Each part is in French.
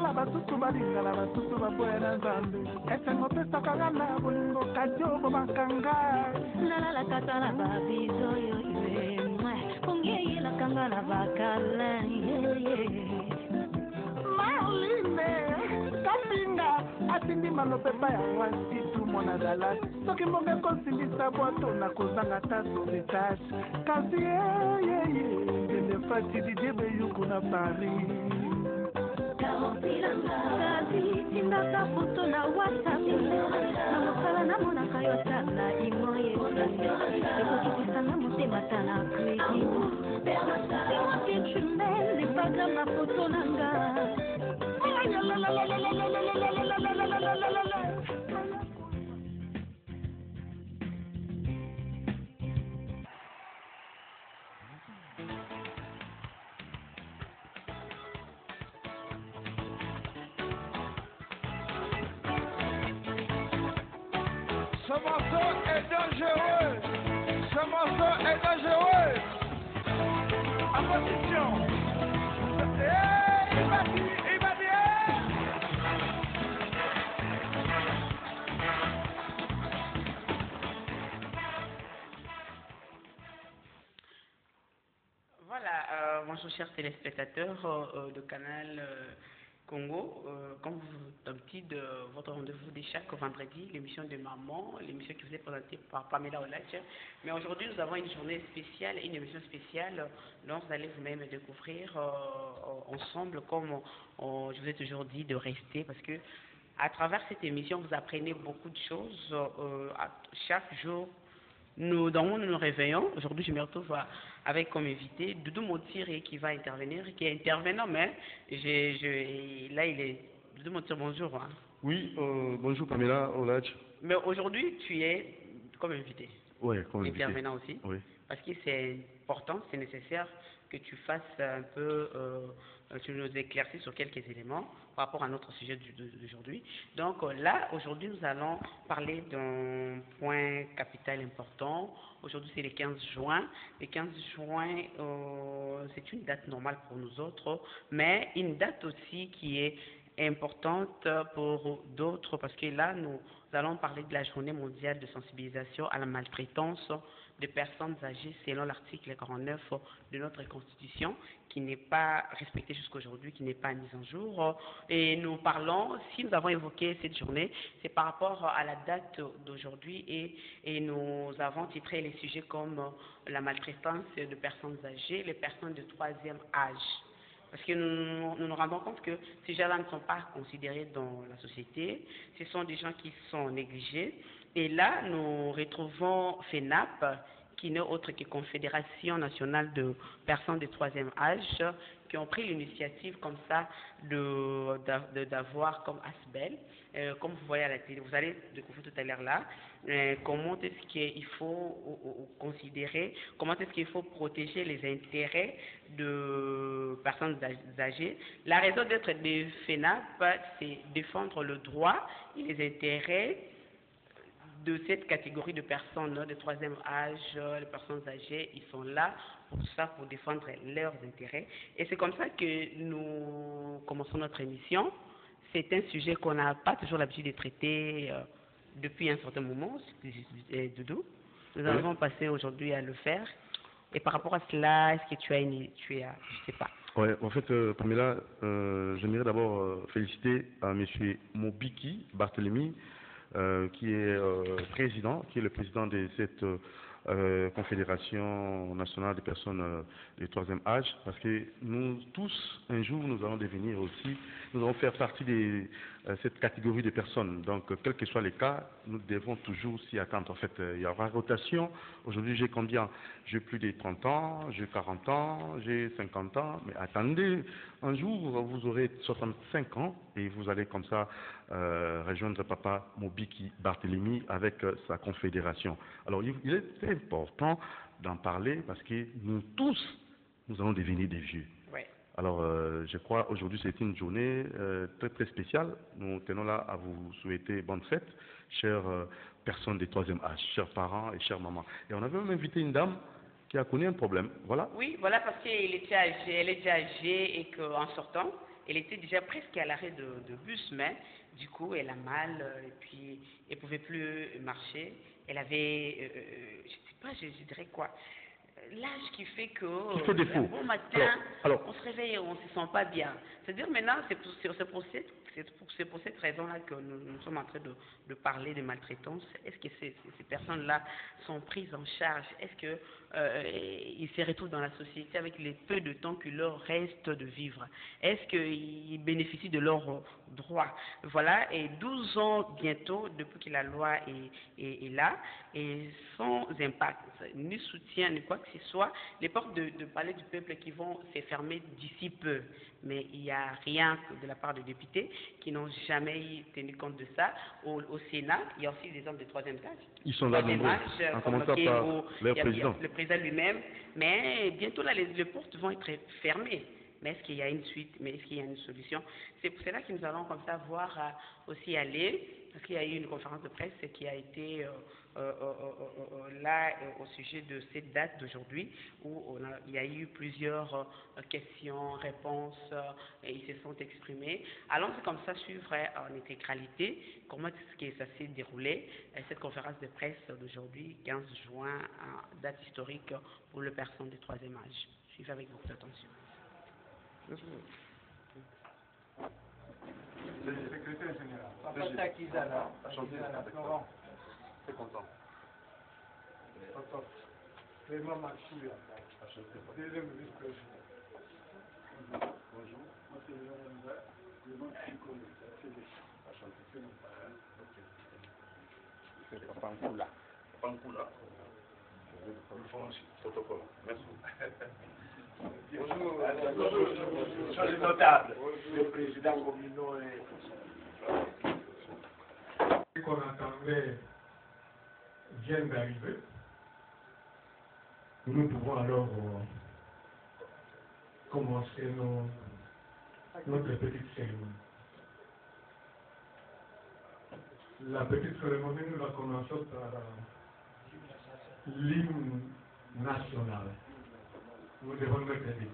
kosala basusu balingana basusu baboya na nzambe esengo opesaka nga na bolingo kadi obo bakanga nalalaka tala babizo yoyo ongeyelaka nga na bakala Marline kapinga atindi malopepa ya wasi tumona dala soki mbonge kosindisa bwato na kozanga ta sovitage kasi ngende fati didie beyuku na Paris kasi tindaka foto na whatsapp na mosala namonaka yo tala imoye ekoki kosanga motema ta na kredi semokitumele pagram na foto na nga Ce morceau est dangereux. Ce morceau est dangereux. En position. Il va dire. Voilà, bonjour chers téléspectateurs de Canal Congo. Comme d'habitude, votre rendez-vous de chaque vendredi, l'émission de Maman, l'émission qui vous est présentée par Pamela Olach. Mais aujourd'hui, nous avons une journée spéciale, une émission spéciale dont vous allez vous-même découvrir ensemble, comme je vous ai toujours dit de rester, parce que à travers cette émission, vous apprenez beaucoup de choses chaque jour. Nous nous réveillons. Aujourd'hui, je me retrouve avec comme invité Doudou Montiri qui va intervenir, qui est intervenant, mais là, il est... Doudou Montiri, bonjour. Hein. Oui, bonjour Pamela Olach. Mais aujourd'hui, tu es comme invité. Oui, comme invité. Intervenant aussi. Oui. Parce que c'est important, c'est nécessaire que tu fasses un peu, tu nous éclaircis sur quelques éléments par rapport à notre sujet d'aujourd'hui. Donc là, aujourd'hui, nous allons parler d'un point capital important. Aujourd'hui, c'est le 15 juin. Le 15 juin, c'est une date normale pour nous autres, mais une date aussi qui est importante pour d'autres, parce que là, nous allons parler de la journée mondiale de sensibilisation à la maltraitance de personnes âgées selon l'article 49 de notre Constitution, qui n'est pas respecté jusqu'à aujourd'hui, qui n'est pas mis en jour. Et nous parlons, si nous avons évoqué cette journée, c'est par rapport à la date d'aujourd'hui et nous avons titré les sujets comme la maltraitance de personnes âgées, les personnes de troisième âge. Parce que nous nous rendons compte que ces gens-là ne sont pas considérés dans la société, ce sont des gens qui sont négligés. Et là, nous retrouvons FENAP, qui n'est autre que Confédération nationale de personnes de troisième âge, qui ont pris l'initiative comme ça d'avoir comme ASBEL, comme vous voyez à la télé, vous allez découvrir tout à l'heure là, comment est-ce qu'il faut considérer, comment est-ce qu'il faut protéger les intérêts de personnes âgées. La raison d'être de FENAP, c'est défendre le droit et les intérêts de cette catégorie de personnes de troisième âge, les personnes âgées, ils sont là pour ça, pour défendre leurs intérêts. Et c'est comme ça que nous commençons notre émission. C'est un sujet qu'on n'a pas toujours l'habitude de traiter depuis un certain moment, Doudou. Nous avons passé aujourd'hui à le faire. Et par rapport à cela, est-ce que tu as je sais pas. Oui, en fait, Pamela, j'aimerais d'abord féliciter M. Mobiki Barthélemy, qui est le président de cette Confédération nationale des personnes de troisième âge, parce que nous tous, un jour, nous allons devenir aussi, nous allons faire partie de cette catégorie de personnes. Donc, quel que soit les cas, nous devons toujours s'y attendre. En fait, il y aura rotation. Aujourd'hui, j'ai combien? J'ai plus de 30 ans, j'ai 40 ans, j'ai 50 ans, mais attendez, un jour, vous aurez 65 ans et vous allez comme ça rejoindre Papa Mobiki Barthélemy avec sa confédération. Alors, il est important d'en parler parce que nous tous, nous allons devenir des vieux. Ouais. Alors, je crois aujourd'hui c'est une journée très très spéciale. Nous tenons là à vous souhaiter bonne fête, chères personnes de troisième âge, chers parents et chères mamans. Et on avait même invité une dame qui a connu un problème. Voilà. Oui, voilà, parce qu'elle est déjà âgée et qu'en sortant, Elle était déjà presque à l'arrêt de bus, mais du coup, elle a mal et puis elle ne pouvait plus marcher. Elle avait, je ne sais pas, je dirais quoi, l'âge qui fait que un bon matin, on se réveille et on ne se sent pas bien. C'est-à-dire maintenant, c'est pour cette raison-là que nous sommes en train de parler de maltraitance. Est-ce que ces personnes-là sont prises en charge? Est-ce qu'ils se retrouvent dans la société avec les peu de temps qu'il leur reste de vivre? Est-ce qu'ils bénéficient de leurs droits? Voilà, et 12 ans bientôt, depuis que la loi est là, et sans impact, ni soutien, ni quoi que ce soit, les portes de palais du peuple qui vont se fermer d'ici peu. Mais il n'y a rien de la part des députés qui n'ont jamais tenu compte de ça. Au Sénat, il y a aussi des hommes de troisième âge. Ils sont là nombreux, en commençant par leur président. Le président lui-même. Mais bientôt, là, les portes vont être fermées. Mais est-ce qu'il y a une suite? Mais est-ce qu'il y a une solution? C'est pour cela que nous allons comme ça voir aussi aller, parce qu'il y a eu une conférence de presse qui a été là au sujet de cette date d'aujourd'hui, où il y a eu plusieurs questions, réponses, et ils se sont exprimés. Allons comme ça suivre en intégralité comment est-ce que ça s'est déroulé, cette conférence de presse d'aujourd'hui, 15 juin, date historique pour les personnes du troisième âge. Suivez avec beaucoup d'attention. C'est le secrétaire général. Papa Kizala. Laurent. Très content. Vraiment Machouya. Deuxième vice-président. Bonjour. Moi, c'est Léon Moussa. Le nom qui connaît. Enchanté. C'est Papa Nkoula. Papa Nkoula. Protocole. Merci. Bonjour, sur les notables, le président communal qu'on attendait vient d'arriver. Nous pouvons alors commencer notre petite cérémonie. La petite cérémonie, nous la commençons par l'hymne national. Nous devons mettre des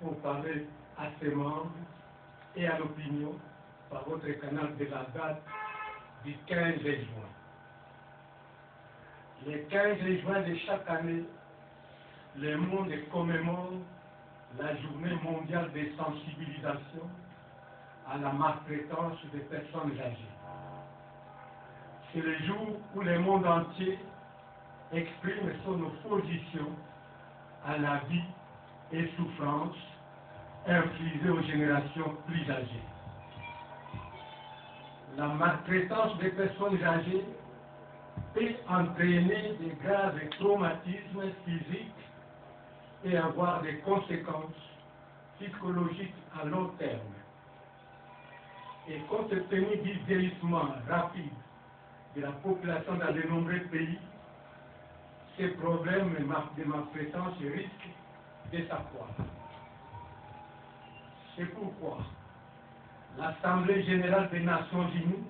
pour parler à ses membres et à l'opinion par votre canal de la date du 15 juin. Le 15 juin de chaque année, le monde commémore la journée mondiale de sensibilisation à la maltraitance des personnes âgées. C'est le jour où le monde entier exprime son opposition à la vie et souffrance infligées aux générations plus âgées. La maltraitance des personnes âgées peut entraîner de graves traumatismes physiques et avoir des conséquences psychologiques à long terme. Et compte tenu du vieillissement rapide de la population dans de nombreux pays, ces problèmes de maltraitance risquent de s'accroître. C'est pourquoi l'Assemblée générale des Nations unies,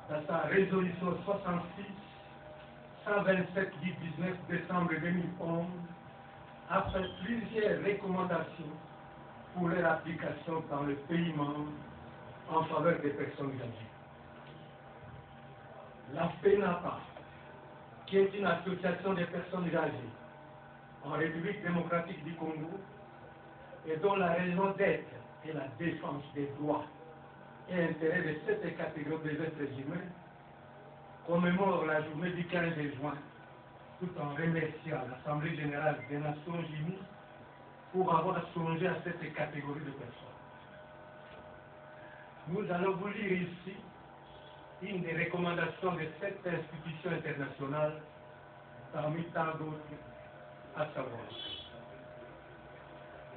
dans sa résolution 66-127 du 19 décembre 2011, a fait plusieurs recommandations pour leur application par les pays membres en faveur des personnes âgées. La FENAPA, qui est une association des personnes âgées en République démocratique du Congo et dont la raison d'être est la défense des droits et intérêts de cette catégorie des êtres humains, commémore la journée du 15 juin tout en remerciant l'Assemblée générale des Nations unies pour avoir songé à cette catégorie de personnes. Nous allons vous lire ici une des recommandations de cette institution internationale parmi tant d'autres, à savoir: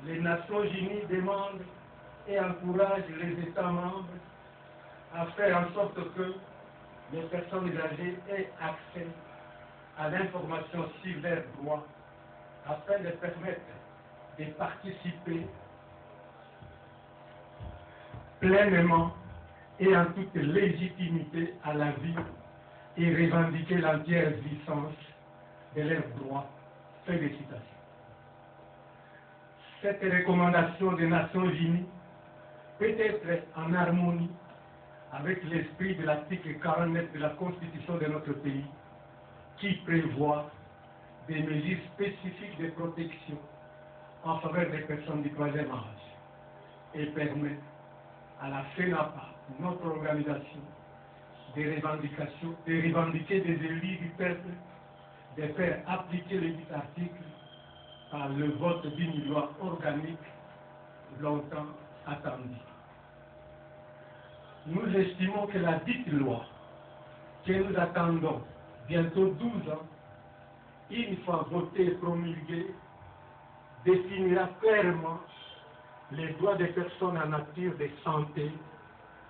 les Nations unies demandent et encouragent les États membres à faire en sorte que les personnes âgées aient accès à l'information sur leurs droits afin de permettre de participer pleinement et en toute légitimité à la vie et revendiquer l'entière jouissance de leurs droits. Fin de citation. Cette recommandation des Nations unies peut être en harmonie avec l'esprit de l'article 49 de la Constitution de notre pays, qui prévoit des mesures spécifiques de protection en faveur des personnes du troisième âge et permet à la FENAPA, notre organisation, de revendiquer des élus du peuple, de faire appliquer le dit article par le vote d'une loi organique longtemps attendue. Nous estimons que la dite loi, que nous attendons bientôt 12 ans, une fois votée et promulguée, définira clairement les droits des personnes en nature de santé,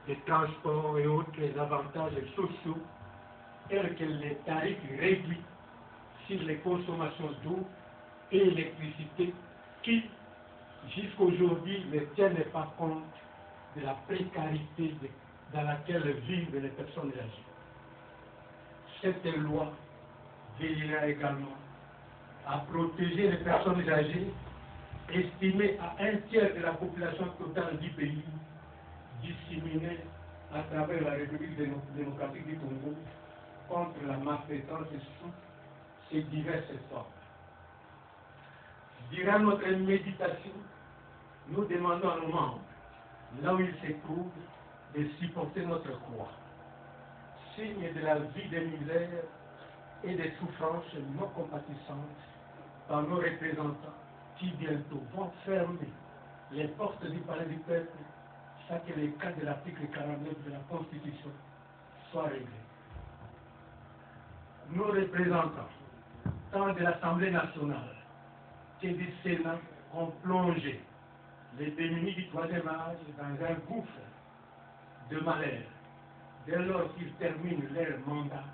de transport et autres avantages sociaux, tels que les tarifs réduits sur les consommations d'eau et électricité, qui, jusqu'aujourd'hui, ne tiennent pas compte de la précarité dans laquelle vivent les personnes âgées. Cette loi veillera également à protéger les personnes âgées, estimées à 1/3 de la population totale du pays, disséminée à travers la République démocratique du Congo, contre la maltraitance sous ses diverses formes. Durant notre méditation, nous demandons à nos membres, là où ils se trouvent, de supporter notre croix, signe de la vie de misère et des souffrances non compatissantes par nos représentants qui bientôt vont fermer les portes du palais du peuple sans que les cas de l'article 49 de la Constitution soient réglés. Nos représentants, tant de l'Assemblée nationale que du Sénat, ont plongé les démunis du troisième âge dans un gouffre de malheur dès lors qu'ils terminent leur mandat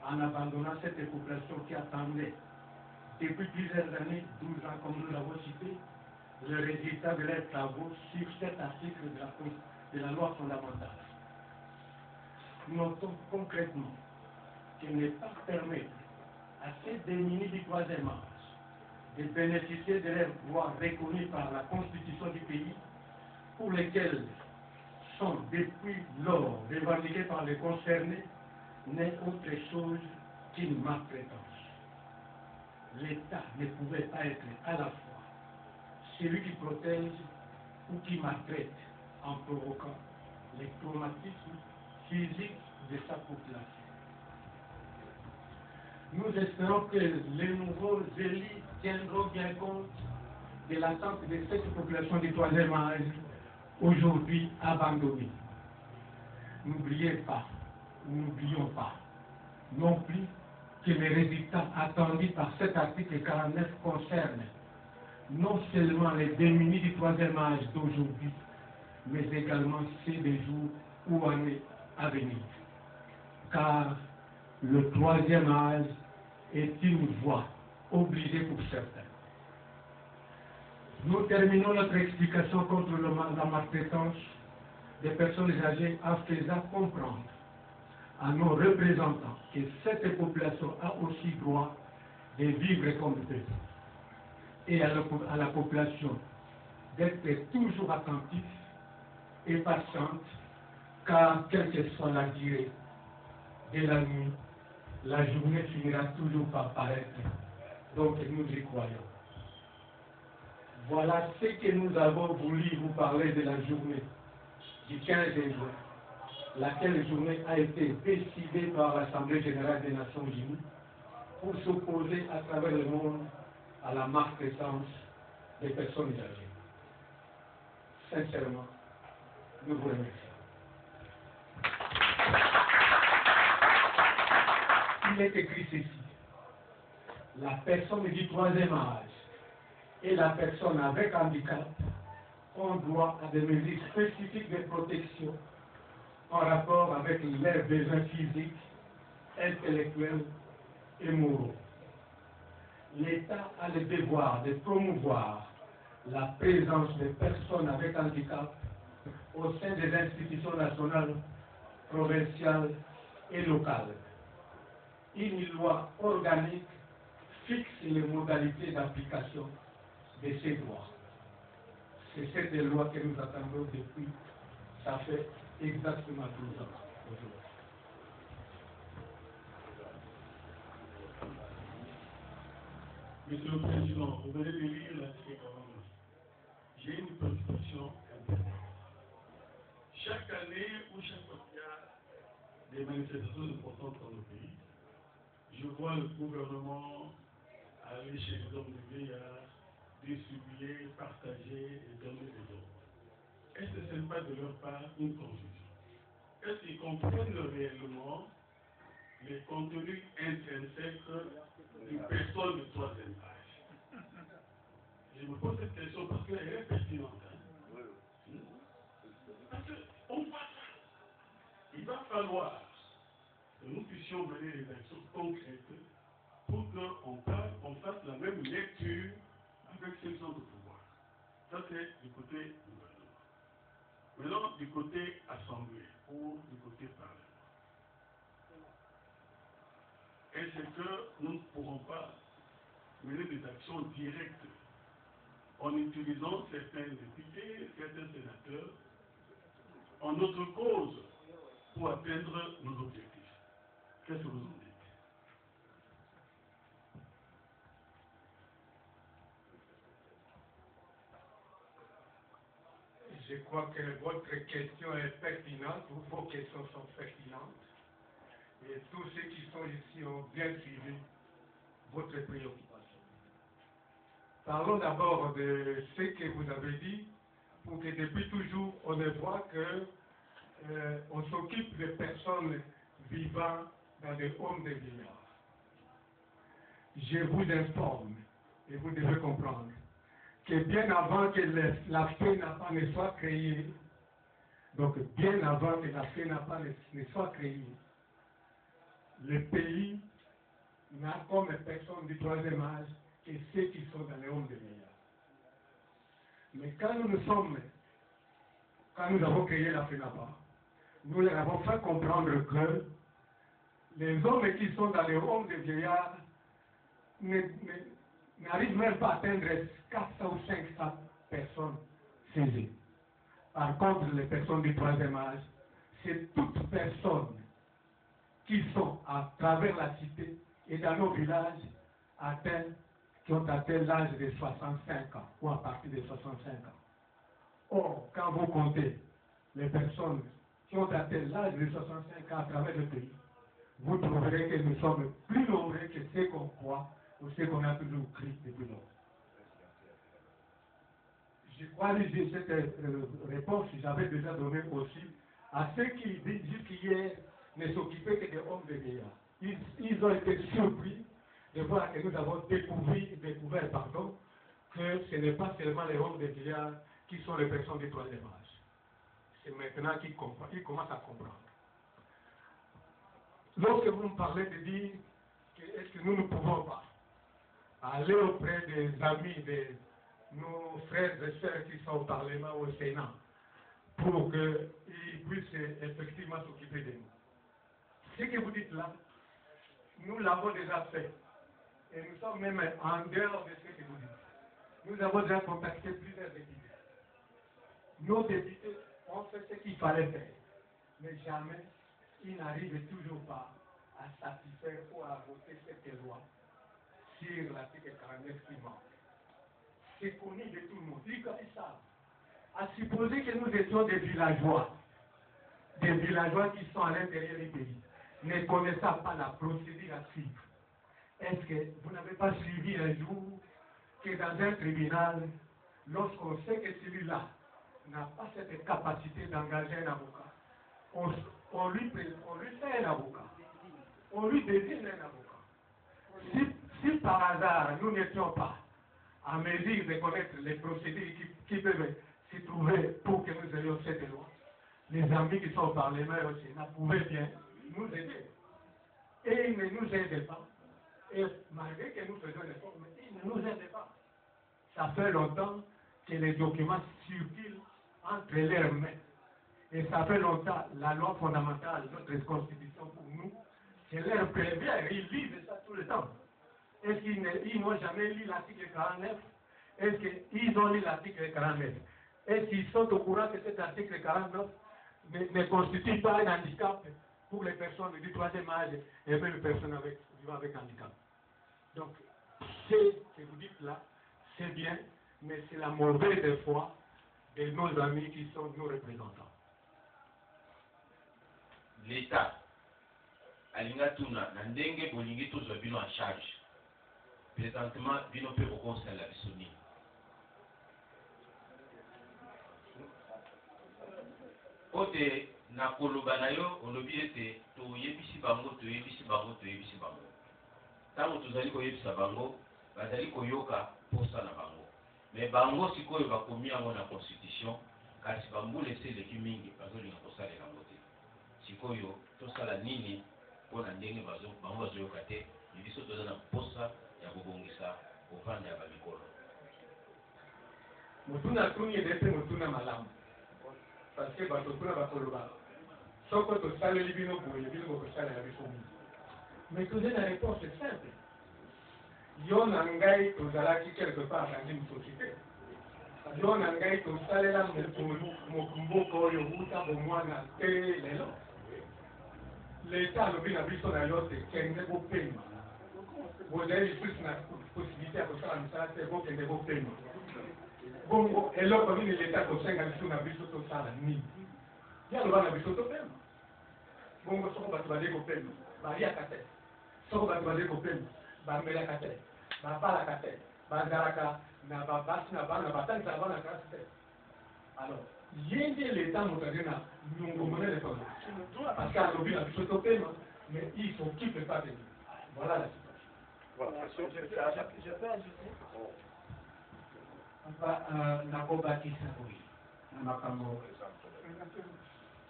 en abandonnant cette population qui attendait depuis plusieurs années, 12 ans comme nous l'avons cité, le résultat de leurs travaux sur cet article de la loi fondamentale. Notons concrètement qu'il n'est pas permis à ces démunis du troisième âge de bénéficier de leurs droits reconnus par la Constitution du pays, pour lesquels sont depuis lors revendiqués par les concernés, n'est autre chose qu'une maltraitance. L'État ne pouvait pas être à la fois celui qui protège ou qui maltraite en provoquant les traumatismes physiques de sa population. Nous espérons que les nouveaux élus tiendront bien compte de l'attente de cette population du troisième âge aujourd'hui abandonnée. N'oublions pas non plus que les résultats attendus par cet article 49 concernent non seulement les démunis du troisième âge d'aujourd'hui, mais également ceux des jours ou années à venir. Car le troisième âge est une voie obligée pour certains. Nous terminons notre explication contre la maltraitance des personnes âgées en faisant comprendre à nos représentants que cette population a aussi droit de vivre comme eux, et à la population d'être toujours attentif et patiente, car quelle que soit la durée de la nuit, la journée finira toujours par paraître. Donc nous y croyons. Voilà ce que nous avons voulu vous parler de la journée du 15 juin, laquelle journée a été décidée par l'Assemblée générale des Nations unies pour s'opposer à travers le monde à la maltraitance des personnes âgées. Sincèrement, nous vous remercions. Il est écrit ceci: la personne du troisième âge et la personne avec handicap ont droit à des mesures spécifiques de protection en rapport avec leurs besoins physiques, intellectuels et moraux. L'État a le devoir de promouvoir la présence des personnes avec handicap au sein des institutions nationales, provinciales et locales. Une loi organique fixe les modalités d'application de ces droits. C'est cette loi que nous attendons depuis, ça fait exactement 12 ans aujourd'hui. Monsieur le Président, vous venez de lire l'article 49. J'ai une préoccupation importante. Chaque année ou chaque fois qu'il y a des manifestations importantes dans le pays, je vois le gouvernement aller chez les hommes de vieillards, distribuer, partager et donner des ordres. Est-ce que ce n'est pas de leur part une confusion? Est-ce qu'ils comprennent réellement les contenus intrinsèques d'une personne de troisième âge? Je me pose cette question parce qu'elle est pertinente. Parce qu'on voit ça. Il va falloir que nous puissions mener des actions concrètes pour qu'on fasse la même lecture avec ces gens de pouvoir. Ça, c'est du côté gouvernement. Maintenant, du côté assemblée ou du côté parlement. Est-ce que nous ne pourrons pas mener des actions directes en utilisant certains députés, certains sénateurs en notre cause pour atteindre nos objectifs? Qu'est-ce que vous en dites? Je crois que votre question est pertinente, ou vos questions sont pertinentes, et tous ceux qui sont ici ont bien suivi votre préoccupation. Parlons d'abord de ce que vous avez dit, pour que depuis toujours on ne voit que on s'occupe de personnes vivant dans des homes de vieillards. Je vous informe, et vous devez comprendre, que bien avant que la FENAPA ne soit créée, donc bien avant que la FENAPA ne soit créée, le pays n'a comme personne du troisième âge que ceux qui sont dans les hommes de vieillards. Mais quand nous avons créé la FENAPA, nous leur avons fait comprendre que les hommes qui sont dans les hommes de vieillards n'arrive même pas à atteindre 400 ou 500 personnes saisies. Par contre, les personnes du troisième âge, c'est toutes personnes qui sont à travers la cité et dans nos villages qui ont atteint l'âge de 65 ans ou à partir de 65 ans. Or, quand vous comptez les personnes qui ont atteint l'âge de 65 ans à travers le pays, vous trouverez que nous sommes plus nombreux que ce qu'on croit ou ce qu'on a toujours cru depuis longtemps. Je crois que cette réponse, j'avais déjà donné aussi à ceux qui jusqu'hier ne s'occupaient que des hommes de médias. Ils ont été surpris de voir que nous avons découvert que ce n'est pas seulement les hommes de médias qui sont les personnes du troisième âge. C'est maintenant qu'ils commencent à comprendre. Lorsque vous me parlez de dire est-ce que nous ne pouvons pas aller auprès des amis, de nos frères et sœurs qui sont au Parlement ou au Sénat, pour qu'ils puissent effectivement s'occuper de nous. Ce que vous dites là, nous l'avons déjà fait. Et nous sommes même en dehors de ce que vous dites. Nous avons déjà contacté plusieurs députés. Nos députés ont fait ce qu'il fallait faire. Mais jamais, ils n'arrivent toujours pas à satisfaire ou à voter cette loi sur l'article 49 qui manque. C'est connu de tout le monde. Ils savent. À supposer que nous étions des villageois qui sont à l'intérieur du pays, ne connaissant pas la procédure à suivre. Est-ce que vous n'avez pas suivi un jour que dans un tribunal, lorsqu'on sait que celui-là n'a pas cette capacité d'engager un avocat, on lui fait un avocat, on lui désigne un avocat. Si par hasard nous n'étions pas en mesure de connaître les procédures qui peuvent se trouver pour que nous ayons cette loi, les amis qui sont au Parlement et au Sénat pouvaient bien nous aider. Et ils ne nous aident pas. Et malgré que nous faisons l'effort, ils ne nous aident pas. Ça fait longtemps que les documents circulent entre leurs mains. Et ça fait longtemps, la loi fondamentale, notre constitution pour nous, c'est leur prévient, ils lisent ça tout le temps. Est-ce qu'ils n'ont jamais lu l'article 49? Est-ce qu'ils ont lu l'article 49? Est-ce qu'ils sont au courant que cet article 49 ne constitue pas un handicap pour les personnes du troisième âge et même les personnes vivant avec handicap? Donc, ce que vous dites là, c'est bien, mais c'est la mauvaise foi de nos amis qui sont nos représentants. L'État, alinga tuna na ndenge bolingi tozwa bino en charge. Présentement, bino pe bokosala biso nini? Ote na koloba na yo olobi ete toyebisi bango. Tango tozali koyebisa bango, bazali koyoka posa na bango. Mais bango sikoyo bakomi yango na constitution, kasi bambula ese eleki mingi bazolinga kosalela yango te. Sikoyo tosala nini mpona ndenge bango bazoyoka te, biso toza na posa ya kobongisa kovanda ya bamikolo. Mutuna tuni edete mutuna malamu. Parce que batotuna bakoloba. Soko tosaleli bino boye bino bokosalela biso mingi. Mais toza na réponse simple. Yo na ngai tozalaki quelque part dans une société. Yo na ngai tosalela mboka oyo buta bomwana te lelo. L'État alobi na biso na yo te kende bopema. Bozali lisusu na possibilité ya kosala misala te bokende bopema. Bongo eloko nini l'État kosenga biso na biso tosala nini? Ya loba na biso topema. Bongo soko bato bazali kopema baliaka te. Soko bato bazali kopema bamelaka te, bapalaka te, bazalaka na babasi na bana batangisa bana kasi te. Alors, yende l'État motaze na nyongo monene comme ça. Parce qu'alobi na biso topema, mais il s'occupe pas de nous. Voilà la situation. Voilà. Je peux ajouter nakobakisa oui makambo.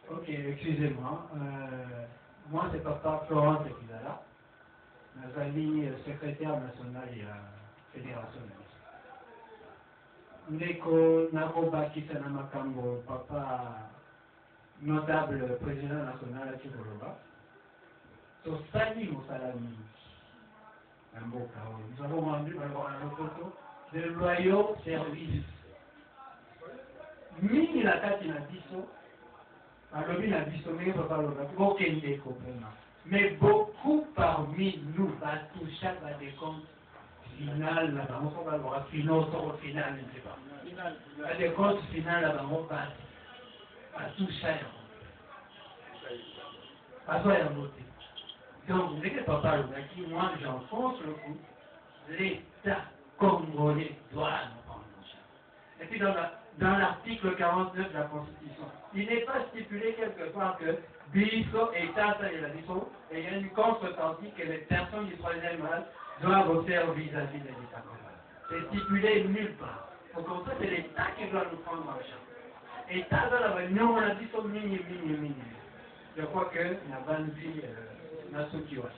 Ok, excusez-moi. Moi c'est papa Florence Kizala. Nazali secrétaire national de la fédération. Ndeko nakobakisa na makambo papa notable président national à Chikoloba. Tosali mosala mingi. Nous avons rendu à nos photos de loyaux services. Mini la kati na biso, alobi na biso mais papa loba bokende kopema. Mais beaucoup parmi nous battu chaque décompte final là bas on va voir final sur final je sais pas. La décompte final là bas on va à tout ça. À toi la beauté. Donc dès que papa loba qui moi j'enfonce le coup, l'État congolais doit nous prendre en charge. Et puis dans l'article 49 de la Constitution, il n'est pas stipulé quelque part que Bisso et Tata et la Bisso, et il y a une contrepartie que les personnes du troisième âge doivent faire vis-à-vis de l'État congolais. C'est stipulé nulle part. Donc comme ça, c'est l'État qui doit nous prendre en charge. Et Tata, nous, on a dit ça mini. Je crois que la bonne vie, n'a ce qui va.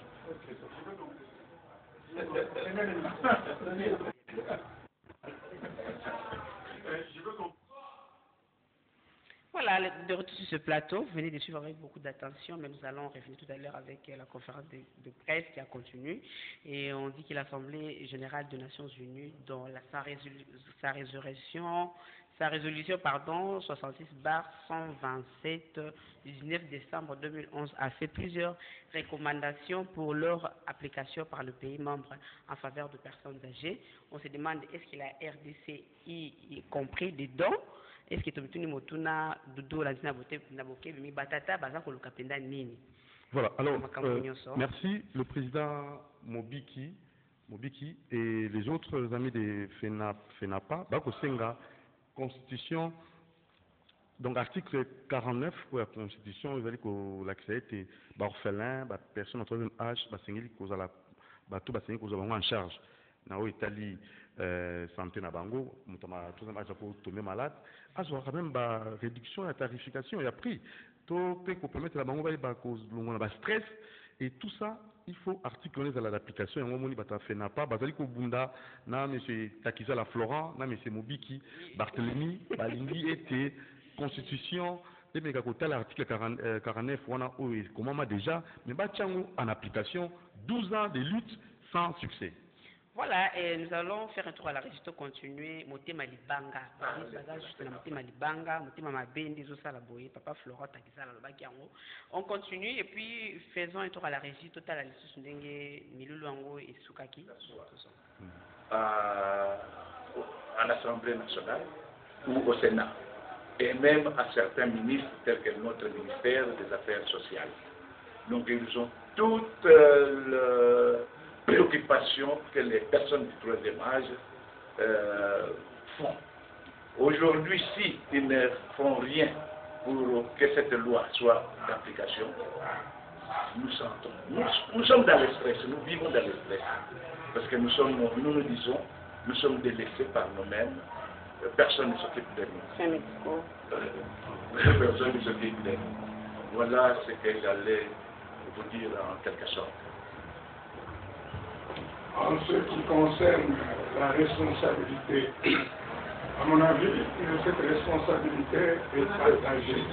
Voilà, de retour sur ce plateau, vous venez de suivre avec beaucoup d'attention, mais nous allons revenir tout à l'heure avec la conférence de presse qui a continué. Et on dit que l'Assemblée générale des Nations Unies, dans sa résolution 66/127 du 19 décembre 2011, a fait plusieurs recommandations pour leur application par le pays membre en faveur de personnes âgées. On se demande, est-ce que la RDC y compris dedans? Est-ce que Tomituni Motuna, Dodo, Lantina Bote, Naboke, Bimi Batata, Bazako Lukapenda Nini? Voilà, alors, merci. Le président Mobiki et les autres amis de FENAPA, Bako Senga, Constitution, donc article 49 pour la Constitution, vous allez que l'accès était orphelin, personne en troisième âge, tout en charge. Nao Italie, santé na bango, mutama troisième âge pour tomber malade, azo quand même réduction la tarification et prix. To peut permettre la bango ba cause le stress et tout ça, il faut articuler dans l'application. Et on bata fait n'a pas, bazali ko bunda na monsieur Takizala Florent, na monsieur Mobiki, Barthélemy, Balingi était constitution. Et bien, quand l'article 49, on a comment déjà, mais batchango en application, 12 ans de lutte sans succès. Voilà, et nous allons faire un tour à la région, continuer, Motema Libanga, Motema Libanga, Motema Mabendi, Zosa Laboye, Papa Florent, Takizala Lobakiango. On continue et puis faisons un tour à la régie, Total Alice Sundenge, Miluluango et Sukaki. À l'Assemblée nationale ou au Sénat, et même à certains ministres tels que notre ministère des Affaires sociales. Donc ils ont toute préoccupation que les personnes du troisième âge font. Aujourd'hui, si ils ne font rien pour que cette loi soit d'application, nous sentons. Nous sommes dans le stress, nous vivons dans le stress. Parce que nous disons, nous sommes délaissés par nous-mêmes, personne ne s'occupe de nous. Personne ne s'occupe de nous. Voilà ce que j'allais vous dire en quelque sorte. En ce qui concerne la responsabilité, à mon avis, cette responsabilité est partagée.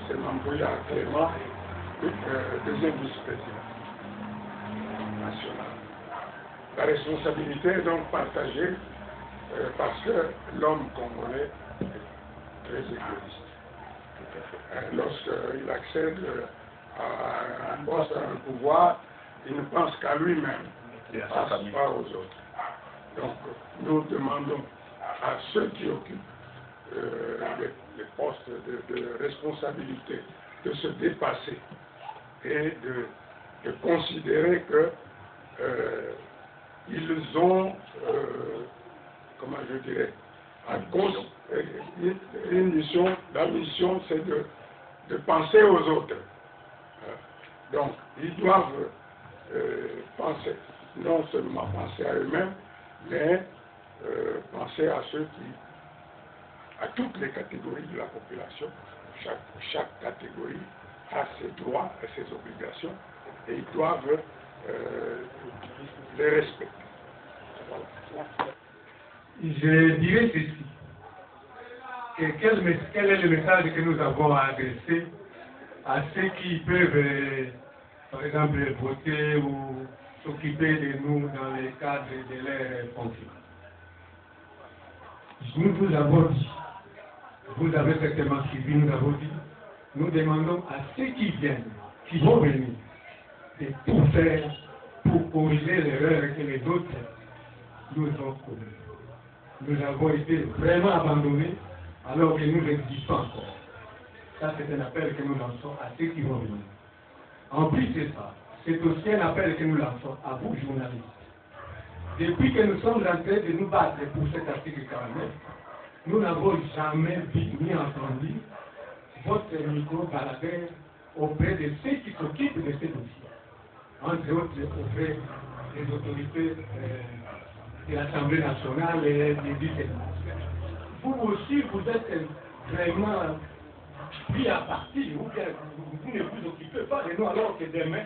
C'est Mamboya Clément, deuxième vice-président national. La responsabilité est donc partagée parce que l'homme congolais est très égoïste. Lorsqu'il accède à un poste, à un pouvoir, il ne pense qu'à lui-même, il ne pense pas aux autres. Donc, nous demandons à ceux qui occupent les postes de responsabilité de se dépasser et de considérer que ils ont, comment je dirais, une mission, la mission c'est de penser aux autres. Donc, ils doivent penser, non seulement penser à eux-mêmes, mais penser à ceux à toutes les catégories de la population. Chaque catégorie a ses droits et ses obligations et ils doivent les respecter. Voilà. Je dirais ceci. Quel est le message que nous avons à adresser à ceux qui peuvent, par exemple, voter ou s'occuper de nous dans le cadre de leur conflit. Nous vous avons dit, vous avez certainement suivi, nous avons dit, nous demandons à ceux qui viennent, qui vont venir, de tout faire pour corriger l'erreur que les autres nous ont commis. Nous avons été vraiment abandonnés alors que nous existons encore. Ça, c'est un appel que nous lançons à ceux qui vont venir. En plus de ça, c'est aussi un appel que nous lançons à vous, journalistes. Depuis que nous sommes en train de nous battre pour cet article 49, nous n'avons jamais vu ni entendu votre micro-baladeur auprès de ceux qui s'occupent de ces dossiers. Entre autres, auprès des autorités de l'Assemblée nationale et du Sénat. Vous aussi, vous êtes vraiment pris à partie, vous ne vous occupez pas de nous alors que demain,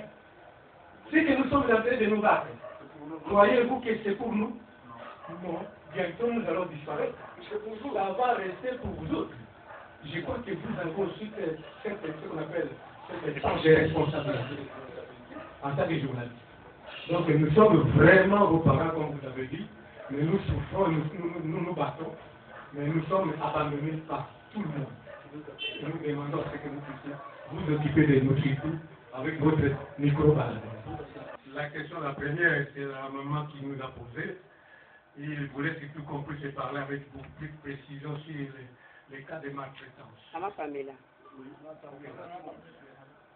c'est que nous sommes en train de nous battre. Croyez-vous que c'est pour nous? Non. Bientôt nous allons disparaître. C'est pour vous, ça va rester pour vous autres. Je crois que vous avez aussi cette ce qu'on appelle cette charge de responsabilité en tant que journaliste. Donc nous sommes vraiment vos parents, comme vous avez dit, mais nous souffrons, nous battons, mais nous sommes abandonnés par tout le monde. Et nous demandons à ce que vous puissiez vous occuper de nous surtout avec votre micro-baladeur. La question, la première, c'est la maman qui nous a posé. Il voulait surtout qu'on puisse parler avec beaucoup plus de précision sur les cas de maltraitance. Maman Pamela.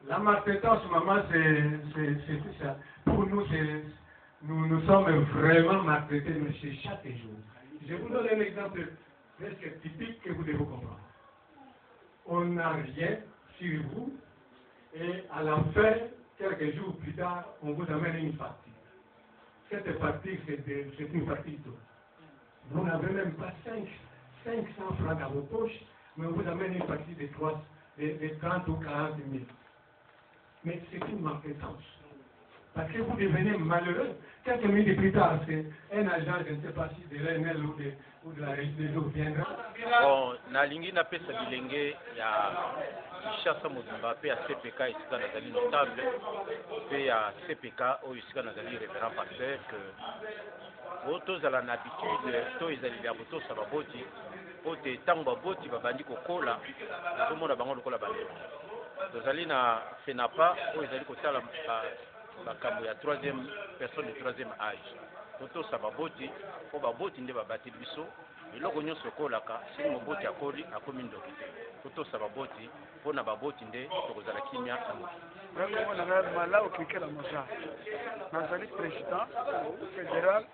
La maltraitance, maman, c'est ça. Pour nous, nous sommes vraiment maltraités, mais c'est chaque jour. Je vous donne un exemple presque typique que vous devez comprendre. On n'a rien sur vous, et à la fin, quelques jours plus tard, on vous amène une facture. Cette facture, c'est une facture d'eau. Vous n'avez même pas 500 francs dans vos poches, mais on vous amène une facture de 30 ou 40 000. Mais c'est une maltraitance. Parce que vous devenez malheureux. Quelques minutes plus tard, c'est un agent, je ne sais pas si de l'ANL ou de la région viendra. Bon, nalingi na pesa bilenge ya Kishasa Mozimba pe ya CPK esika nazali notable pe ya CPK oyo esika nazali révérend pasteur que tozala na habitude to ezali ya botosa baboti po te ntango baboti babandi kokola tozomona bango lokola bandeko tozali na FENAPA oyo ezali kotala makambo ya personne de troisième âge totosa baboti po baboti nde babati biso eloko nyonso ekolaka soki moboti akoli akomi ndoki te totosa baboti mpona baboti nde tokozala kimia na motu nakomona mala oklikela moja nazali président fédéral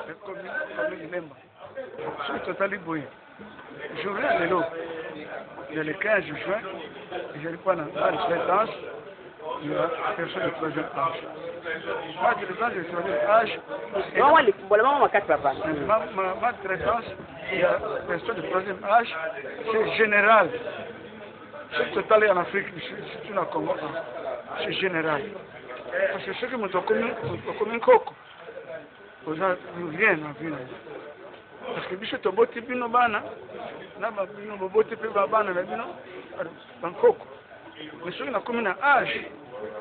de commune Lemba soki totali boye journée ya lelo ya le 15 juin ezali kuwa na maltraitance ya personne de troisième âge. Maltraitance de troisième âge. Maltraitance de personne de troisième âge, c'est général. C'est total en Afrique, c'est en Congo, c'est général. Parce que ceux qui m'ont commis coco, vous rien à vivre. Parce que biso toboti bino bana, na bino boboti pe babana na bino, bankoko. Mais ceux qui n'ont commis un âge,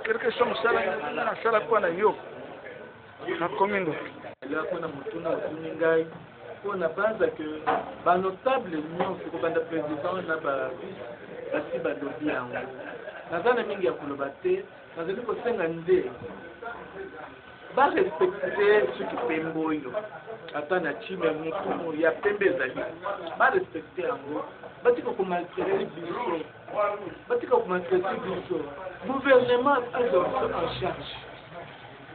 quelque chose comme ça, na sala kwa na yo, na commune. Là, on a monté au Tuningai, on a pensé que les notables nyonso ko banda président na ba basi ba lobby yango. Nazana mingi ya kuloba te, nazali ko senga nde. Ba respecter ce qui pembo yo. Ata na chime mutu ya pembe zali. Ba respecter yango. Batiko ko maltraiter biso. Batiko ko maltraiter biso. Gouvernement a en charge.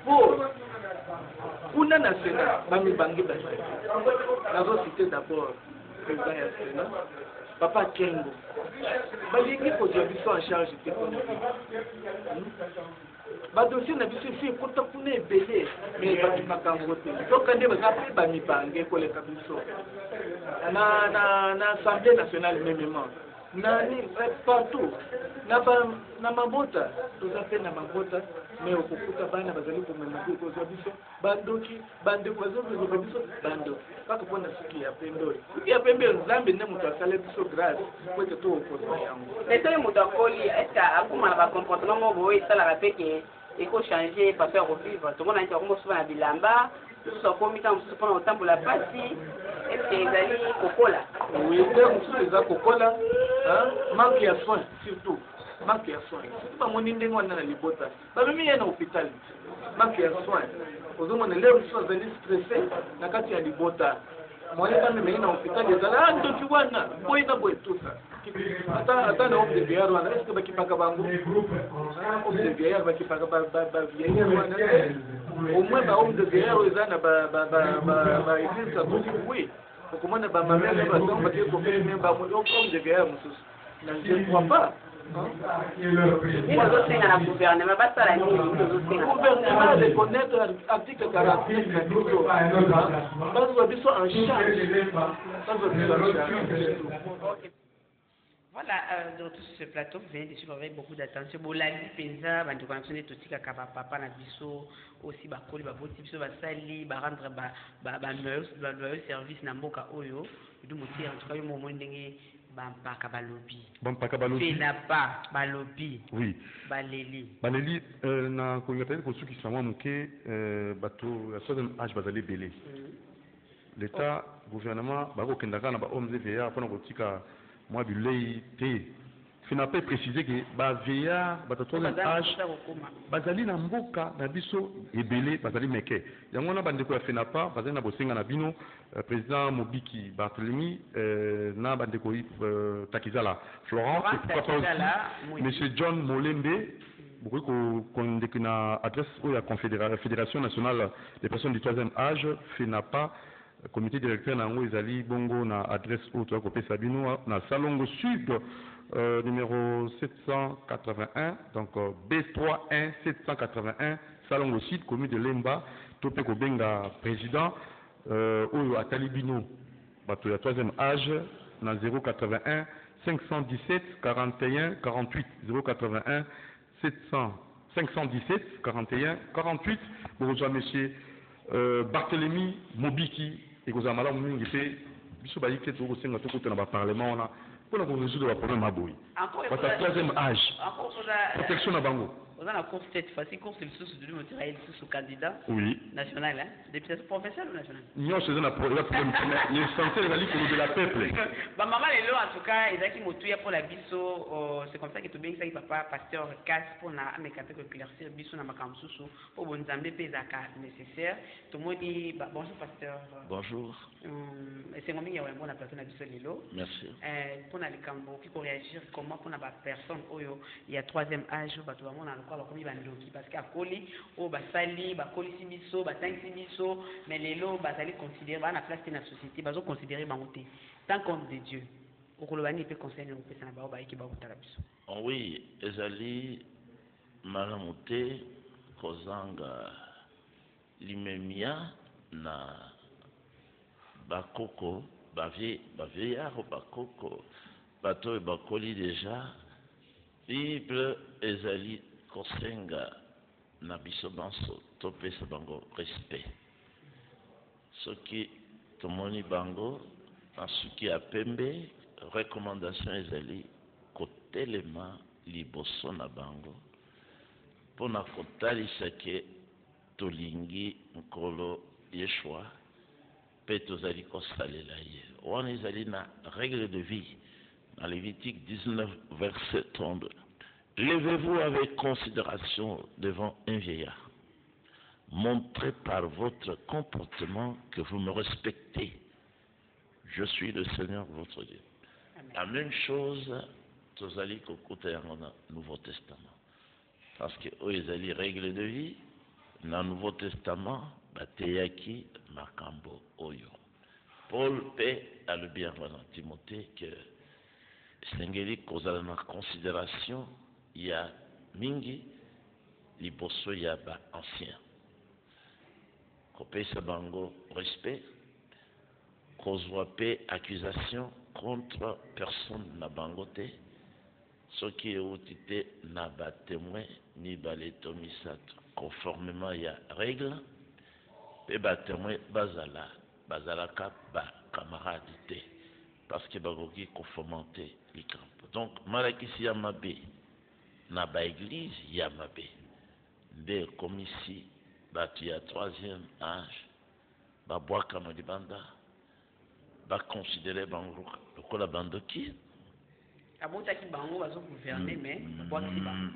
Pour kuna na Sénat, bami bangi basai. Nazo citer d'abord le président du Sénat, Papa Kengo. Balingi ko biso en charge technique. Ba dossier na biso fi kota kuna ebele mais bami makango te. Donc ande ba pe bami bangi ko le kabiso. Na Assemblée nationale même nani partout na mabota tozape na mabota mais okukuta bana bazali komema kozwa biso bandoki bandeko bazokozwa biso bandoki kaka mpona suki ya pembe suki ya pembe nzambe nde moto asala biso grâce po ete tokokozwa yango mais soki moto akoli estce akóma na bacomportement moko oyo esalaka mpe ke il faut changer pour faire revivre. Tout le monde a dit qu'on va faire bilamba, tout ça comme ça, on se prend au temps pour la partie. Est-ce que les alliés cocola? Oui, c'est ça cocola. Manque de soins surtout. Manque de soins. C'est pas mon indé moi dans les bottes. Bah même il y a un hôpital. Manque de soins. Aux hommes on est là où ils sont stressés. Na kati ya libota. Moi les femmes mais dans hôpital ils allent donc tu vois na boy na boy tout ça. Attends na homme de vieillard on est-ce que ba kipaka bango homme de vieillard ba kipaka ba vieillard au moins ba homme de vieillard ils ana ba église ça tout oui pour comment ne ba mamère ba donc ba ko faire même ba homme de vieillard mususu je ne crois pas. Le gouvernement reconnaître l'article 49 Voilà, donc ce plateau vient de suivre avec beaucoup d'attention. Bolali Penza, bandi connectionné tout tika kaba papa na biso aussi ba koli ba boti biso ba sali ba rendre ba meilleur service na mboka oyo. Du moti en tout cas yo moment ndenge Bampaka balobi. Bampaka balobi. Fenapa balobi. Oui. Baleli. Baleli na kongapeli ko suki sama muke bato ya troisième âge bazali belé. L'État gouvernement bako kendaka na ba hommes et vieillards pour na kotika moi bilei te. Fenapa préciser que ba vieillard bato troisième âge bazali na mboka na biso ebelé bazali meke. Yango na bandeko ya Fenapa bazali na bosenga na bino président Mobiki Barthélemy na bandeko Takizala Florence et pourquoi pas aussi monsieur John Molembe beaucoup qu'on na adresse ou la Fédération nationale des personnes du troisième âge Fenapa comité directeur na ngo ezali bongo na adresse ou to ko pesa bino na Salongo Sud numéro 781 donc B31 781 Salongo Sud commune de Lemba topé ko benga président oyo atalibino bato ya troisième âge na 081 517 41 48 081 517 41 48 bonjour monsieur Barthélemy Mobiki et que vous avez malamu mingi pe biso ba yike to ko senga to ko na ba parlement na pour nous résoudre le problème à boy parce que troisième âge protection na bango. On a la course cette fois-ci, course le sous de Montréal sous candidat national, hein, député professionnel ou national. Non, c'est un problème. Les santé de la ligue de la peuple. Bah maman les lois en tout cas, ils ont qui m'ont pour la biso, c'est comme ça que tout bien ça il papa pasteur casse pour na me capter que éclaircir biso na makamsusu pour bon zambe pezaka nécessaire. Tout le monde dit bonjour pasteur. Bonjour. C'est moi qui a un bon plateau na biso lelo. Merci. Pour na les cambo qui pour réagir comment pour na personne oyo il y a troisième âge ba tout le monde quoi bakomi bandoki parce qu'à Koli au basali bakoli simiso batangi simiso mais les lots basali considérer ba na place dans la société bazo considérer bangoté tant compte de Dieu au kolobani peut concerner au pesa na ba ba ki ba utala biso. Oui, ezali malamuté kozanga limemia na bakoko bavieillard bakoko bato bakoli déjà Bible ezali kosenga na biso banso topesa bango respect soki tomoni bango na suki ya pembe recommandation ezali kotelema liboso na bango mpona kotalisa ke tolingi nkolo Yeshua mpe tozali kosalela ye wana ezali na règle de vie dans Lévitique 19 verset 32. Levez-vous avec considération devant un vieillard. Montrez par votre comportement que vous me respectez. Je suis le Seigneur votre Dieu. Amen. La même chose, tozali kokuta yango na Nouveau Testament. Parce que ezali règle de vie, na Nouveau Testament, bateyaki makambo oyo. Paul pe alobi yango na Timothée que sengeli kozala na considération ya mingi liboso ya ba ancien kopesa bango respect kozwa pe accusation contre personne na bango te soki euti te na ba témoin mibale to misato conformément ya règle pe ba témoin bazalaka ba camarade te parce que bakoki kofomenter likambo donc malakisi ya mabe na ba église ya mabe nde comme ici bato ya troisième âge babwaka libanda baconsidere bango lokola bandoki abotaki bango bazogouverner mais babwakisi bango.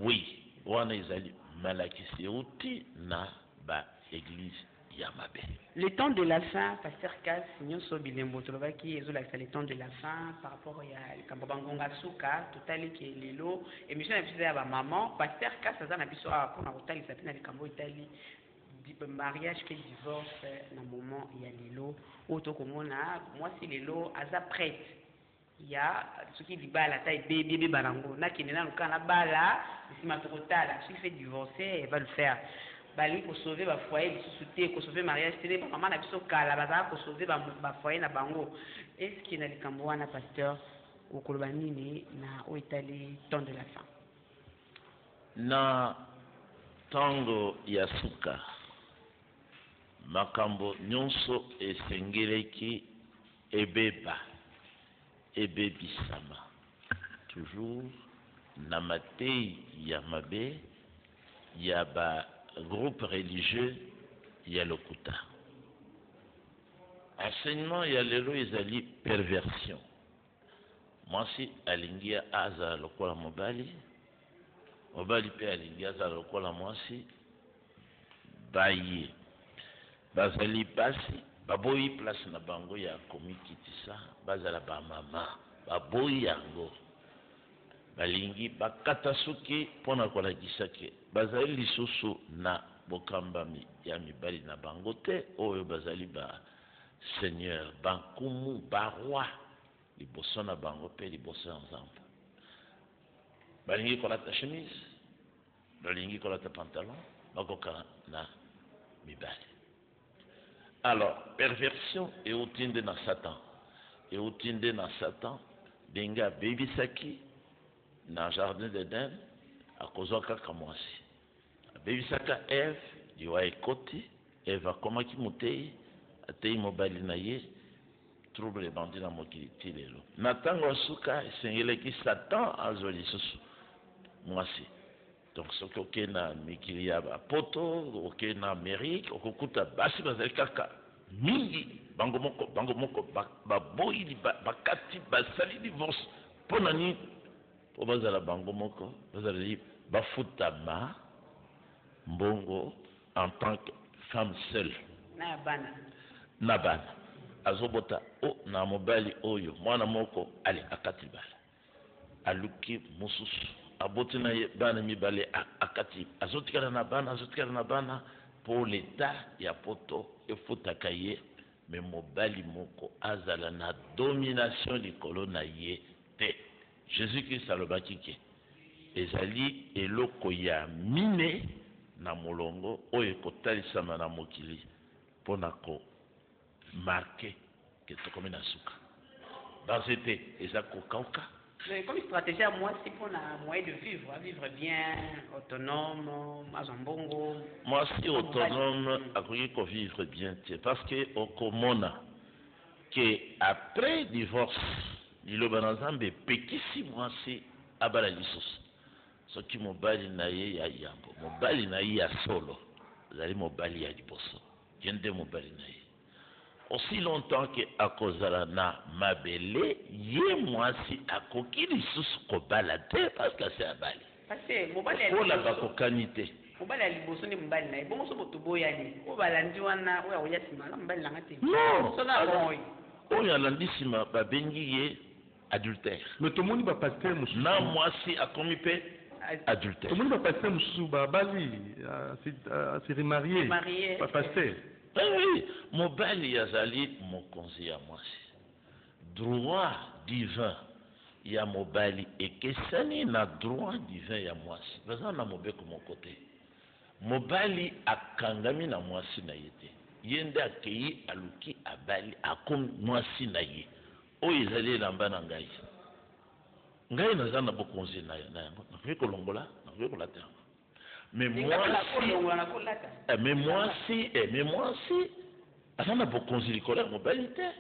Oui, wana ezali malakisi euti na baéglise ya mabe. Le temps de la fin, Pasteur Kass, nyonso bilembo tolobaki ezolakisa le temps de la fin par rapport ya likambo bangonga suka totali ke lelo émission na biso ya bamaman Pasteur Kass aza na biso awa mpona kotalisa mpe na likambo etali mariage pe divorce na moment ya lelo oyo tokomona mwasi lelo aza prête ya soki libala ata ebebe balango nakende nanu kaka na bala nsima tokotala soki fait divorcer elle va le faire bali kosauve bafoyer lisusu te kosauve mariage te bamama na biso kala bazala kosauve bafoyer na bango estce na likambo wana pasteur okoloba nini na oyo etali temps de la fin na ntango ya suka makambo nyonso esengeleki ebebisama toujours na matei ya mabe ya groupe religieux ya lokuta enseignement ya lelo ezali perversion mwasi alingi azala lokola mobali mpe alingi azala lokola mwasi baye bazali basi baboyi place na bango ya komikitisa bazala bamama baboyi yango balingi bakata suki mpona kolakisa ke bazali lisusu na bokambami ya mibali na bango te oyo bazali ba seigneur bankumu baroi liboso na bango mpe liboso ya nzambe balingi kolata chemise balingi kolata pantalon bakoka na mibali. Alors perversion eutinde na satan ndenge abebisaki na jardin d'Eden akozwa kaka mwasi abebisaka Eve liwa ekoti Eve akomaki motei atei mobali na ye trouble ebandi na mokili ti lelo na ntango ya suka esengelaki satan azwa lisusu mwasi donc soki okei na mikili ya bapoto okei na Amérique okokuta basi bazali kaka mingi bango moko baboyi bakati basali divorce mpona nini po bazala bango moko bazali bafutama mbongo en tant que femme seule na bana azobota na mobali oyo mwana moko ale akati bala aluki mosusu aboti na ye bana mibale akati azotikala na bana po leta ya poto efutaka ye me mobali moko azala na domination likolo na ye te. Jésus-Christ alobaki ke ezali eloko ya mine na molongo oyo ekotalisama na mokili mpona komarke ke tokomi na suka banze te eza kokauka. Comme stratégie à moi, c'est pour un moyen de vivre bien, autonome, mazambongo. Moi, si autonome, après qu'on vivre bien, parce que au comona, que après divorce, il y a des petits mois, c'est abala lisos. Ce qui mobali na ye ya yambo, mobali na ye ya solo, zali mobali ya liboso, jende mobali na ye. Aussi longtemps que akozala na mabele ye mwasi akoki lisusu kobala te parce que c'est abali parce que mobali ya liboso bakokani te mobali ya liboso ni mobali na ye bongo so boto boyani oyo balandi wana oyo akoya nsima na mobali nanga te oyo alandi nsima babengi ye adultère mais tomoni bapaster mosusu na mwasi akomi mpe adultère tomoni bapaster mosusu babali se remarié bapaster. Oui, mobali yazali mokonzi ya mwasi droit divin ya mobali ekesani na droit divin ya mwasi baza na mobeko moko te mobali akangami na mwasi na ye te ye nde akei aluki abali akomi mwasi na ye oyo ezali elamba na ngai naza na bokonzi na yango nakoki kolongola nakoki kolata yango. Mais moi si azana bokonzi likolo ya mobali te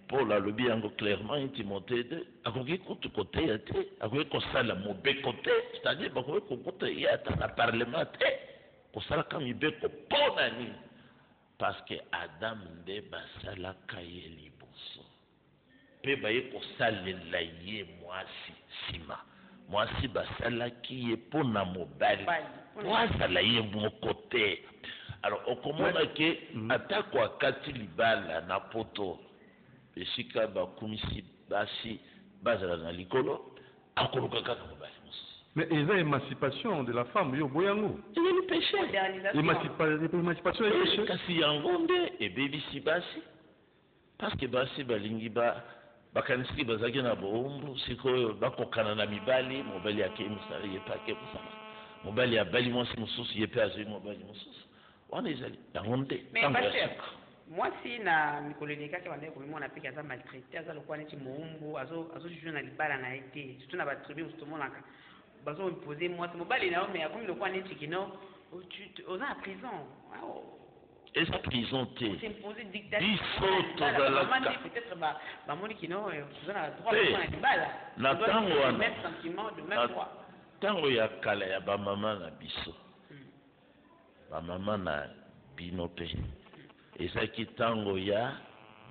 Paul alobi yango clairement Timothée 2 akoki kutu koteya te akoki kosala mobeko te c'est-à-dire bakoki kokota ye ata na parlement te kosalaka mibeko mpo na nini? Parce que Adam nde basalaka ye liboso mpe baye kosalela ye mwasi nsima. Mwasi basalaki ye mpo na mobali po azala ye moko te. Alors okomona ke atako akati libala na poto esika bakumisi basi bazala na likolo akoluka kaka mobali mosusu. Mais il y a émancipation de la femme, yo boyango. Il y a le péché. Émancipation et péché. Kasi yango nde ebebisi basi. Parce que basi balingi bakanisiki bazaki na boumbu sikoyo bakokana na mibali mobali yake misali yepe ake kusama. Mobali abali mwasi mosusu yepe azwi mobali mosusu. Wana ezali yango nde. Mais moi si na mikolo kaka bande ko mona pika za maltraité aza lokwa neti moumbu azo juju na libala na été surtout na batribu ustomonaka. Bazo imposer moi c'est mobile na mais comme le quoi neti kino aux en prison. Est-ce prison te? C'est imposer dictature. Biso tozalaka. Peut-être ba moni kino vous en a droit à la balle. Na tango wana. Même sentiment de même droit. Tango ya kala ya ba mama na biso. Ba mama na bino pe. Ezaki tango ya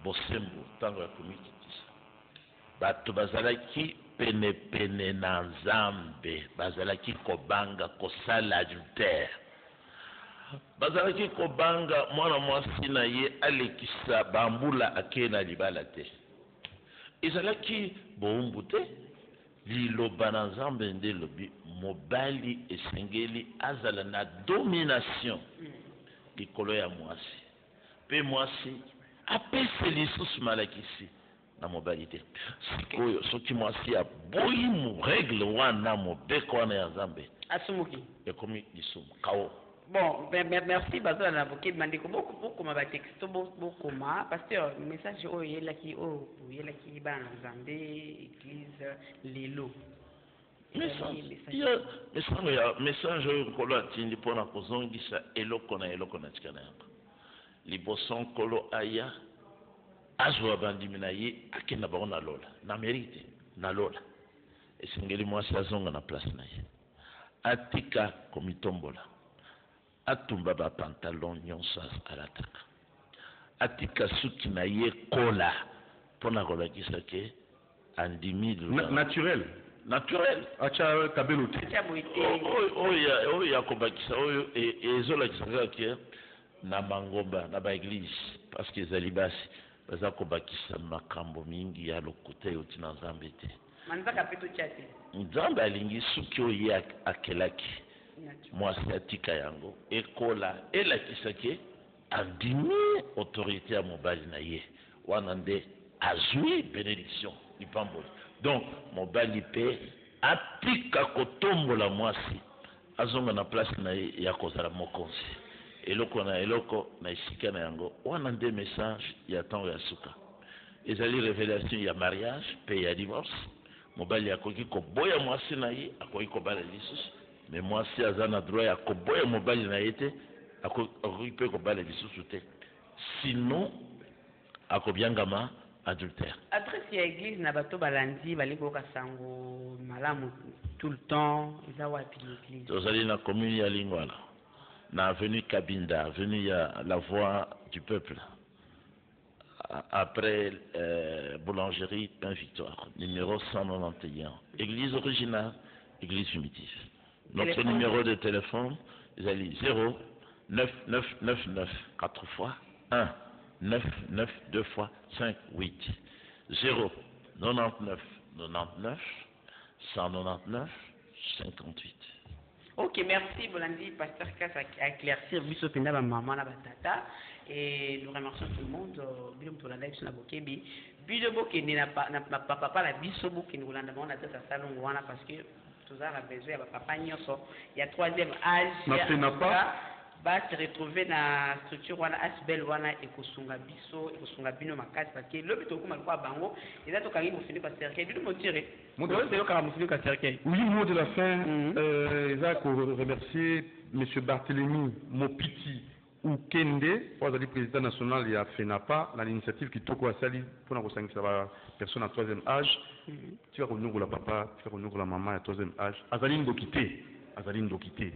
bosembo tango ya komikitisa. Bato bazalaki pene na Nzambe bazalaki kobanga kosala adultère. Bazalaki kobanga mwana mwasi na ye alekisa bambula ake na libala te. Ezalaki boumbu te. Liloba na Nzambe nde lobi mobali esengeli azala na domination likolo ya mwasi. Pe mwasi apese lisusu malakisi na mobali te. Sikoyo soki mwasi aboyi mu règle wana mobeko wana ya Nzambe asumuki ekomi lisumu kawo. Bon, merci Bazo na avocat mandiko beaucoup ma texto beaucoup ma pasteur message o yelaki bana Nzambe église lelo. Message oyo nkolo atindi mpona kozongisa eloko na tikana yango. Liboso nkolo aya azwa bandimi na ye akenda bango na lola na mérite na lola esengeli mwasi azonga na place na ye atika komitombola atumba bapantalon nyonso alataka atika suki na ye kola mpona kolakisa ke andimi naturel acha kabelo te oyo ya kobakisa oyo ezolakisaka ke na mangomba na baeglise parce que ezali basi baza kobakisa makambo mingi ya lokuta yoti na Nzambe te. Nzambe alingi suki oyo ye akelaki mwasi atika yango ekola elakisaki andimi autorité ya mobali na ye wana nde azwi bénédiction lipamboli. Donc mobali mpe atika kotombola mwasi azonga na place na ye ya kozala mokonzi. Eloko na esika na yango wana nde message ya tango ya suka ezali révélation ya mariage pe ya divorce. Mobali akoki koboya mwasi na ye akoki kobala lisusu mais mwasi aza na droit ya koboya mobali na ye te akoki pe kobala lisusu te sinon akobiangama adultère. Adresse ya église na bato balandi baliko kasango malamu tout le temps eza wapi l'église? Tozali na commune ya Lingwala. Na avenue Kabinda, avenue la Voix du Peuple, après boulangerie Pain Victoire, numéro 191. Église originale, église primitive. Notre numéro de téléphone, c'est 0 9999 4 fois 1 99 2 fois 5 8 0 99 99 199 58. Ok, merci Bolandi, Pasteur Kass a éclaircir Biso Penda, maman, la batata. Et nous remercions tout le monde. Bilom to la live sur la bokebi. Biso boke n'a pas la biso boke nous l'avons on a tout ça salon wana parce que tout ça a besoin de papa nyoso. Il y a troisième âge. Va se retrouver dans structure wana asbel wana ekosunga biso ekosunga bino makasi parce que le bito kuma kwa bango et là to kangi mo fini par cercle du mo tirer mo de yo kara mo fini par cercle. Oui, mot de la fin Isaac remercier monsieur Barthélemy Mopiti ou Kende pour être président national et à FENAPA dans l'initiative qui toko asali pour na kosangisa ba personne à troisième âge tu vas renouveler la papa tu vas renouveler la maman à troisième âge azali ndokité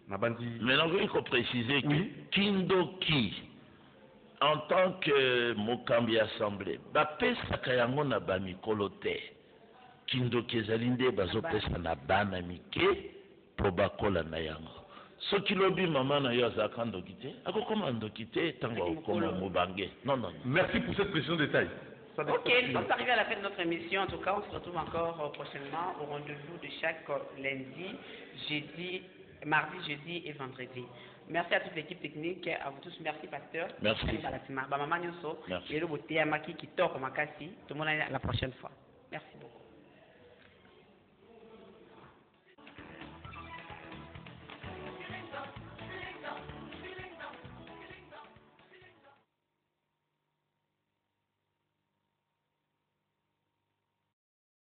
Maintenant, il faut préciser que Kindoki, en tant que Mokambi Assemblée, bapesaka yango na bamikolo te. Kindoki ezali nde bazopesa na bana mike po bakola na yango. Soki lobi mama na yo azalaka ndoki te, akokoma ndoki te ntango akokoma mobange. Non, non. Merci pour cette précision de détail. Ok, on arrive à la fin de notre émission. En tout cas, on se retrouve encore prochainement au rendez-vous de chaque lundi, jeudi, mardi, jeudi et vendredi. Merci à toute l'équipe technique, à vous tous. Merci, pasteur. Merci. Maman Nyoso, et le beauté à Maki qui tord au Makasi. Tout le monde à la prochaine fois. Merci beaucoup.